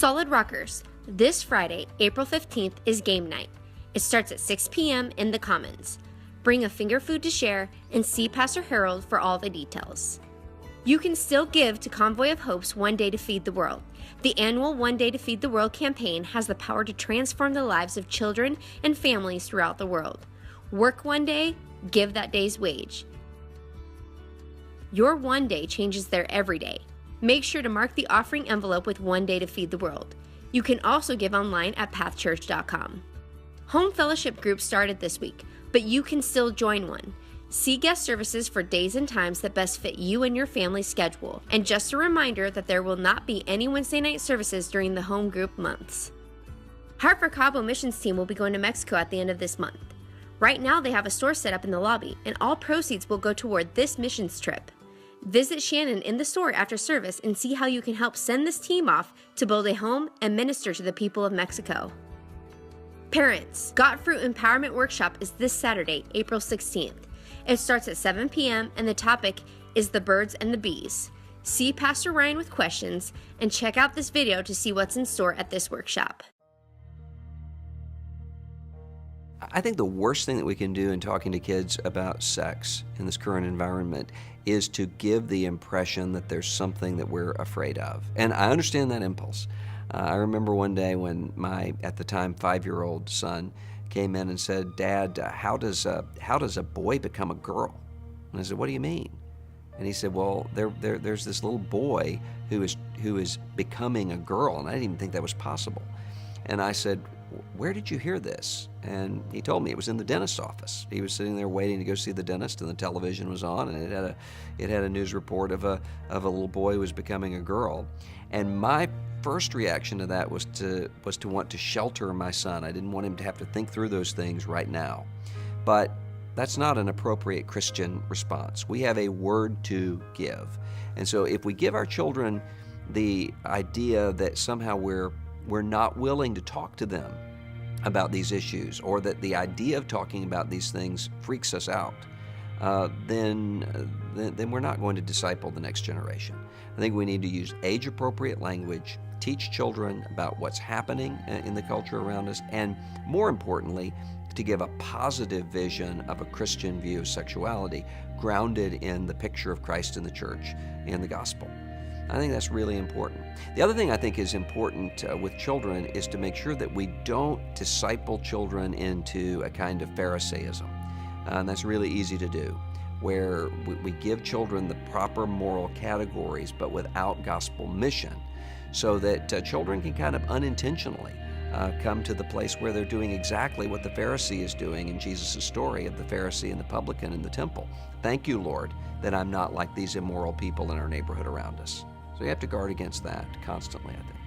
Solid Rockers, this Friday, April 15th, is game night. It starts at 6 p.m. in the Commons. Bring a finger food to share and see Pastor Harold for all the details. You can still give to Convoy of Hope's One Day to Feed the World. The annual One Day to Feed the World campaign has the power to transform the lives of children and families throughout the world. Work one day, give that day's wage. Your one day changes their every day. Make sure to mark the offering envelope with One Day to Feed the World. You can also give online at pathchurch.com. Home fellowship groups started this week, but you can still join one. See guest services for days and times that best fit you and your family's schedule. And just a reminder that there will not be any Wednesday night services during the home group months. Heart for Cabo missions team will be going to Mexico at the end of this month. Right now they have a store set up in the lobby, and all proceeds will go toward this missions trip. Visit Shannon in the store after service and see how you can help send this team off to build a home and minister to the people of Mexico. Parents, Got Fruit Empowerment Workshop is this Saturday, April 16th. It starts at 7 p.m. and the topic is the birds and the bees. See Pastor Ryan with questions and check out this video to see what's in store at this workshop. I think the worst thing that we can do in talking to kids about sex in this current environment is to give the impression that there's something that we're afraid of. And I understand that impulse. I remember one day when my, at the time, 5-year-old son came in and said, "Dad, how does a boy become a girl?" And I said, "What do you mean?" And he said, "Well, there's this little boy who is becoming a girl," and I didn't even think that was possible. And I said, "Where did you hear this?" And he told me it was in the dentist's office. He was sitting there waiting to go see the dentist, and the television was on, and it had a news report of a little boy who was becoming a girl. And my first reaction to that was to want to shelter my son. I didn't want him to have to think through those things right now. But that's not an appropriate Christian response. We have a word to give. And so if we give our children the idea that somehow we're not willing to talk to them about these issues, or that the idea of talking about these things freaks us out, then we're not going to disciple the next generation. I think we need to use age-appropriate language, teach children about what's happening in the culture around us, and more importantly, to give a positive vision of a Christian view of sexuality grounded in the picture of Christ in the church and the gospel. I think that's really important. The other thing I think is important with children is to make sure that we don't disciple children into a kind of Pharisaism. And that's really easy to do, where we give children the proper moral categories but without gospel mission, so that children can kind of unintentionally come to the place where they're doing exactly what the Pharisee is doing in Jesus' story of the Pharisee and the publican in the temple. Thank you, Lord, that I'm not like these immoral people in our neighborhood around us. So you have to guard against that constantly, I think.